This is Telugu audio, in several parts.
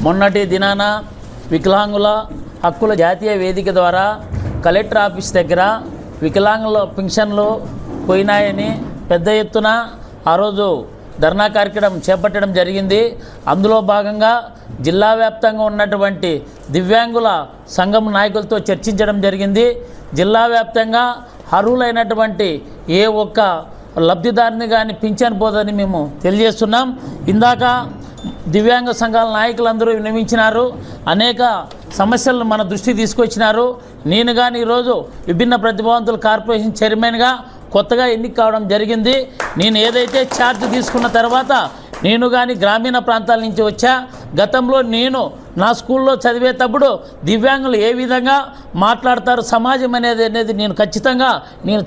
మొన్నటి దినాన వికలాంగుల హక్కుల జాతీయ వేదిక ద్వారా కలెక్టర్ ఆఫీస్ దగ్గర వికలాంగుల పెన్షన్లు పోయినాయని పెద్ద ఎత్తున ఆ రోజు ధర్నా కార్యక్రమం చేపట్టడం జరిగింది. అందులో భాగంగా జిల్లా వ్యాప్తంగా ఉన్నటువంటి దివ్యాంగుల సంఘం నాయకులతో చర్చించడం జరిగింది. జిల్లా వ్యాప్తంగా అర్హులైనటువంటి ఏ ఒక్క లబ్ధిదారుని కానీ పింఛన్ పోదని మేము తెలియజేస్తున్నాం. ఇందాక దివ్యాంగ సంఘాల నాయకులందరూ విన్నవించినారు, అనేక సమస్యలను మన దృష్టికి తీసుకొచ్చినారు. నేను కానీ ఈరోజు విభిన్న ప్రతిభావంతుల కార్పొరేషన్ చైర్మన్గా కొత్తగా ఎన్నిక కావడం జరిగింది. నేను ఏదైతే ఛార్జ్ తీసుకున్న తర్వాత నేను కానీ గ్రామీణ ప్రాంతాల నుంచి వచ్చా. గతంలో నేను నా స్కూల్లో చదివేటప్పుడు దివ్యాంగులు ఏ విధంగా మాట్లాడతారు సమాజం అనేది నేను ఖచ్చితంగా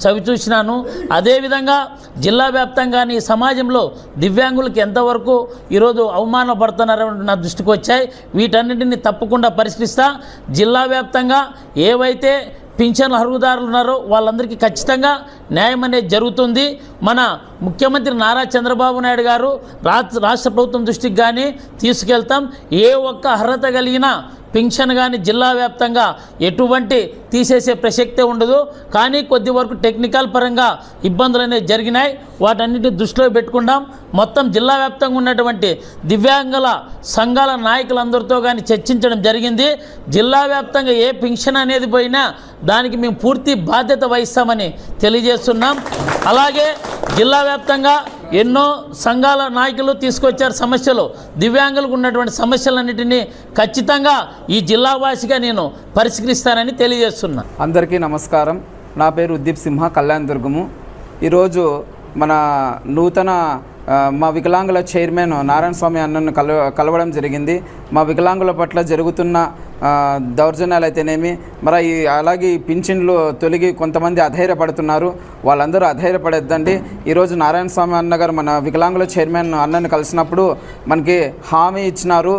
చవి చూసినాను. అదేవిధంగా జిల్లా వ్యాప్తంగా ఈ సమాజంలో దివ్యాంగులకు ఎంతవరకు ఈరోజు అవమానపడుతున్నారో నా దృష్టికి వచ్చాయి. వీటన్నిటిని తప్పకుండా పరిశీలిస్తా. జిల్లా వ్యాప్తంగా ఏవైతే పింఛన్ల అర్హుదారులు ఉన్నారో వాళ్ళందరికీ ఖచ్చితంగా న్యాయం అనేది జరుగుతుంది. మన ముఖ్యమంత్రి నారా చంద్రబాబు నాయుడు గారు రాష్ట్ర ప్రభుత్వం దృష్టికి కానీ తీసుకెళ్తాం. ఏ ఒక్క అర్హత కలిగిన పింఛన్ కానీ జిల్లా వ్యాప్తంగా ఎటువంటి తీసేసే ప్రసక్తే ఉండదు. కానీ కొద్ది వరకు టెక్నికల్ పరంగా ఇబ్బందులు అనేవి జరిగినాయి. వాటన్నిటిని దృష్టిలో పెట్టుకుంటాం. మొత్తం జిల్లా వ్యాప్తంగా ఉన్నటువంటి దివ్యాంగుల సంఘాల నాయకులందరితో కానీ చర్చించడం జరిగింది. జిల్లా వ్యాప్తంగా ఏ పింఛన్ అనేది పోయినా దానికి మేము పూర్తి బాధ్యత వహిస్తామని తెలియజేస్తున్నాం. అలాగే జిల్లా వ్యాప్తంగా ఎన్నో సంఘాల నాయకులు తీసుకొచ్చారు సమస్యలు. దివ్యాంగులకు ఉన్నటువంటి సమస్యలన్నిటినీ ఖచ్చితంగా ఈ జిల్లా వాసిగా నేను పరిష్కరిస్తానని తెలియజేస్తున్నా. అందరికీ నమస్కారం. నా పేరు ఉద్దీప్ సింహ, కళ్యాణ్ దుర్గము. ఈరోజు మన నూతన మా వికలాంగుల చైర్మన్ నారాయణ స్వామి అన్నను కలవడం జరిగింది. మా వికలాంగుల పట్ల జరుగుతున్న దౌర్జన్యాలు అయితేనేమి, మరి అలాగే ఈ పింఛన్లు తొలగి కొంతమంది అధైర్యపడుతున్నారు. వాళ్ళందరూ అధైర్యపడద్దండి. ఈరోజు నారాయణ స్వామి అన్నగారు మన వికలాంగుల చైర్మన్ అన్నను కలిసినప్పుడు మనకి హామీ ఇచ్చినారు.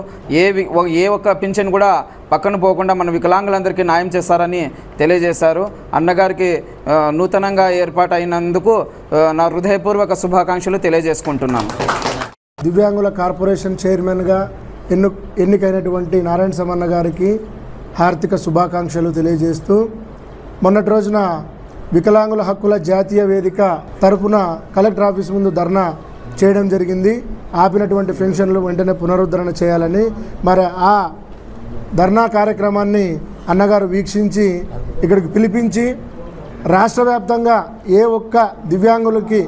ఏ ఒక్క పింఛన్ కూడా పక్కన పోకుండా మన వికలాంగులందరికీ న్యాయం చేస్తారని తెలియజేశారు. అన్నగారికి నూతనంగా ఏర్పాటైనందుకు నా హృదయపూర్వక శుభాకాంక్షలు తెలియజేసుకుంటున్నాను. దివ్యాంగుల కార్పొరేషన్ చైర్మన్గా ఎన్నికైనటువంటి నారాయణ సమన్న గారికి హార్దిక శుభాకాంక్షలు తెలియజేస్తూ, మొన్నటి రోజున వికలాంగుల హక్కుల జాతీయ వేదిక తరపున కలెక్టర్ ఆఫీస్ ముందు ధర్నా చేయడం జరిగింది. ఆపినటువంటి పెన్షన్లు వెంటనే పునరుద్ధరణ చేయాలని. మరి ఆ ధర్నా కార్యక్రమాన్ని అన్నగారు వీక్షించి ఇక్కడికి పిలిపించి రాష్ట్ర వ్యాప్తంగా ఏ ఒక్క దివ్యాంగులకి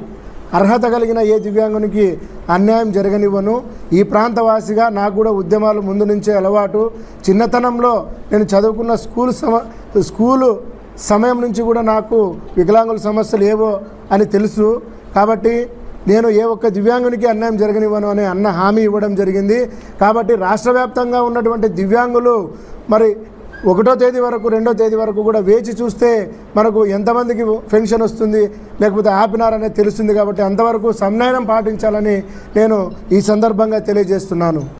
అర్హత కలిగిన ఏ దివ్యాంగునికి అన్యాయం జరగనివ్వను. ఈ ప్రాంతవాసిగా నాకు కూడా ఉద్యమాలు ముందు నుంచే అలవాటు. చిన్నతనంలో నేను చదువుకున్న స్కూలు సమయం నుంచి కూడా నాకు వికలాంగుల సమస్యలు ఏవో అని తెలుసు. కాబట్టి నేను ఏ ఒక్క దివ్యాంగునికి అన్యాయం జరగనివ్వను అని అన్న హామీ ఇవ్వడం జరిగింది. కాబట్టి రాష్ట్ర వ్యాప్తంగా ఉన్నటువంటి దివ్యాంగులు మరి 1వ తేదీ వరకు 2వ తేదీ వరకు కూడా వేచి చూస్తే మనకు ఎంతమందికి పెన్షన్ వస్తుంది లేకపోతే ఆపినారనేది తెలుస్తుంది. కాబట్టి అంతవరకు సమన్వయం పాటించాలని నేను ఈ సందర్భంగా తెలియజేస్తున్నాను.